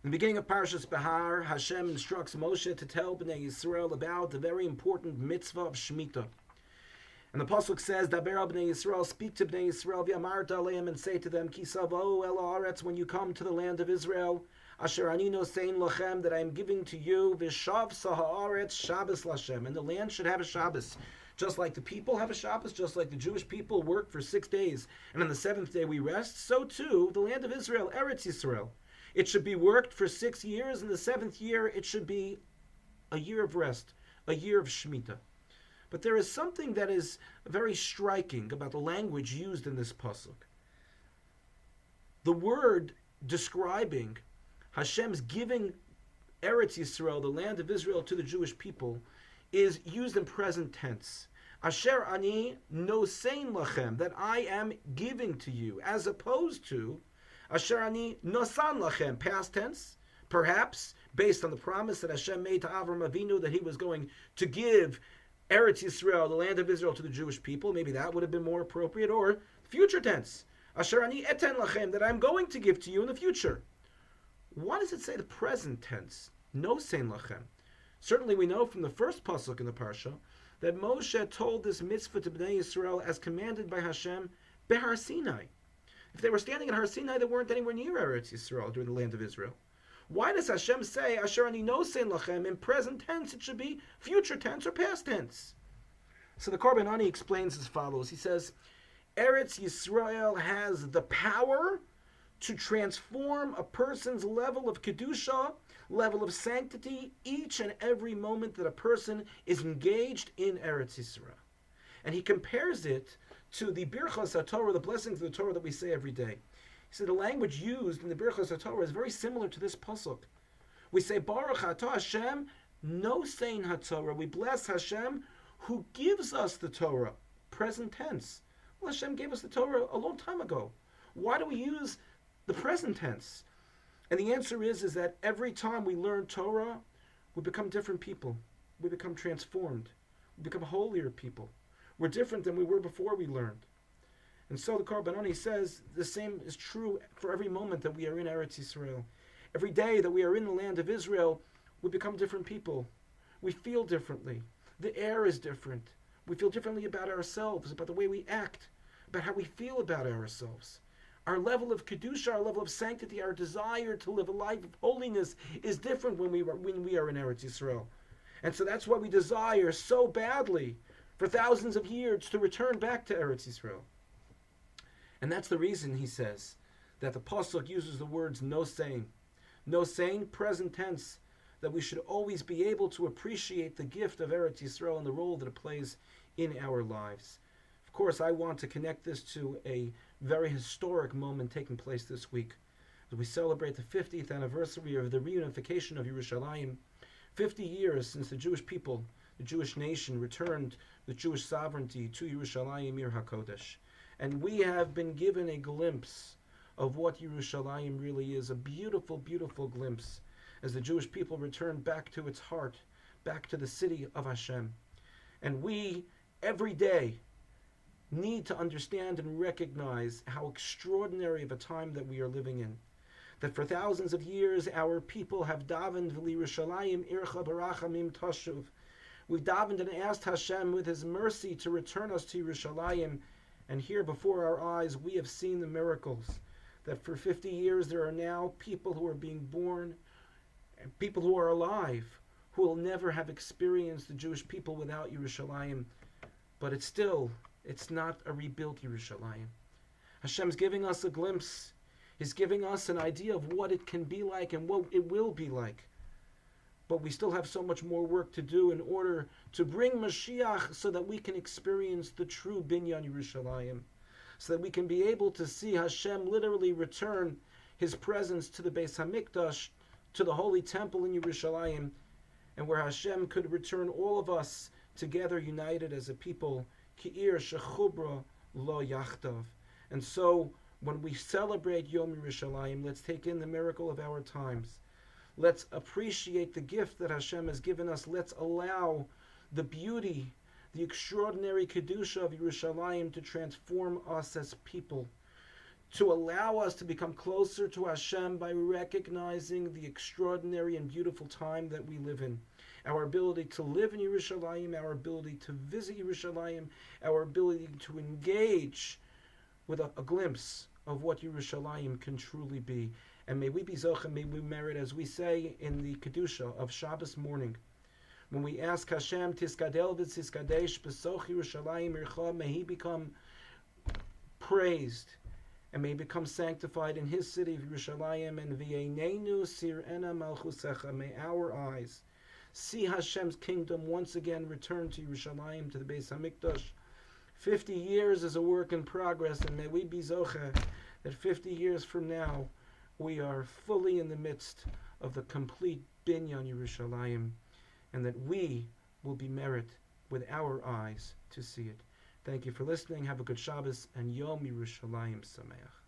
In the beginning of Parshas Behar, Hashem instructs Moshe to tell Bnei Yisrael about the very important mitzvah of Shemitah. And the pasuk says, "Daber al Bnei Yisrael, speak to Bnei Yisrael, v'amarta aleim, and say to them, Ki savo el haaretz, when you come to the land of Israel, asher ani nosein lachem, that I am giving to you, v'shav sahaaretz Shabbos lashem, and the land should have a Shabbos, just like the people have a Shabbos, just like the Jewish people work for 6 days, and on the 7th day we rest. So too, the land of Israel, Eretz Yisrael, it should be worked for 6 years, and the 7th year it should be a year of rest, a year of Shemitah." But there is something that is very striking about the language used in this pasuk. The word describing Hashem's giving Eretz Yisrael, the land of Israel, to the Jewish people, is used in present tense. Asher ani nosein lachem, that I am giving to you, as opposed to Asher ani nosan lachem, past tense, perhaps based on the promise that Hashem made to Avram Avinu that he was going to give Eretz Yisrael, the land of Israel, to the Jewish people. Maybe that would have been more appropriate. Or future tense, Asher ani eten lachem, that I'm going to give to you in the future. Why does it say the present tense? No sein lachem. Certainly we know from the first pasuk in the parsha that Moshe told this mitzvah to Bnei Yisrael as commanded by Hashem, Behar Sinai. If they were standing at Har Sinai, they weren't anywhere near Eretz Yisrael, during the land of Israel. Why does Hashem say, Asher ani nosein lachem, in present tense? It should be future tense or past tense. So the Korban Ani explains as follows. He says, Eretz Yisrael has the power to transform a person's level of Kedusha, level of sanctity, each and every moment that a person is engaged in Eretz Yisrael. And he compares it to the Birchas HaTorah, the blessings of the Torah that we say every day. He said the language used in the Birchas HaTorah is very similar to this pasuk. We say, Baruch Atah Hashem, nosein HaTorah. We bless Hashem who gives us the Torah, present tense. Well, Hashem gave us the Torah a long time ago. Why do we use the present tense? And the answer is that every time we learn Torah, we become different people. We become transformed. We become holier people. We're different than we were before we learned. And so the Korban Ani says the same is true for every moment that we are in Eretz Yisrael. Every day that we are in the land of Israel, we become different people. We feel differently. The air is different. We feel differently about ourselves, about the way we act, about how we feel about ourselves. Our level of Kedusha, our level of sanctity, our desire to live a life of holiness is different when we are in Eretz Yisrael. And so that's why we desire so badly for thousands of years to return back to Eretz Yisrael. And that's the reason, he says, that the pasuk uses the words nosein. Nosein, present tense, that we should always be able to appreciate the gift of Eretz Yisrael and the role that it plays in our lives. Of course, I want to connect this to a very historic moment taking place this week, as we celebrate the 50th anniversary of the reunification of Yerushalayim. 50 years since the Jewish people, the Jewish nation, returned the Jewish sovereignty to Yerushalayim, Ir HaKodesh. And we have been given a glimpse of what Yerushalayim really is, a beautiful, beautiful glimpse, as the Jewish people return back to its heart, back to the city of Hashem. And we, every day, need to understand and recognize how extraordinary of a time that we are living in. That for thousands of years, our people have davened, Yerushalayim ircha barachamim tashuv. We davened and asked Hashem with His mercy to return us to Yerushalayim. And here before our eyes, we have seen the miracles. That for 50 years, there are now people who are being born, and people who are alive, who will never have experienced the Jewish people without Yerushalayim. But it's not a rebuilt Yerushalayim. Hashem's giving us a glimpse. He's giving us an idea of what it can be like and what it will be like. But we still have so much more work to do in order to bring Mashiach so that we can experience the true Binyan Yerushalayim, so that we can be able to see Hashem literally return His presence to the Beis HaMikdash, to the Holy Temple in Yerushalayim, and where Hashem could return all of us together united as a people, Ki'ir Shechubra Lo Yachtav. And so, when we celebrate Yom Yerushalayim, let's take in the miracle of our times. Let's appreciate the gift that Hashem has given us. Let's allow the beauty, the extraordinary Kedusha of Yerushalayim to transform us as people, to allow us to become closer to Hashem by recognizing the extraordinary and beautiful time that we live in. Our ability to live in Yerushalayim, our ability to visit Yerushalayim, our ability to engage with a glimpse of what Yerushalayim can truly be. And may we be zocha, may we merit, as we say in the Kedusha of Shabbos morning, when we ask Hashem, Tiskadel v'tiskadesh b'soch Yerushalayim ircha, may He become praised and may become sanctified in His city of Yerushalayim, and v'yeinenu sir'ena malchusecha, may our eyes see Hashem's kingdom once again return to Yerushalayim, to the Beis HaMikdash. 50 years is a work in progress, and may we be zocha that 50 years from now we are fully in the midst of the complete binyan Yerushalayim, and that we will be merit with our eyes to see it. Thank you for listening. Have a good Shabbos and Yom Yerushalayim Sameach.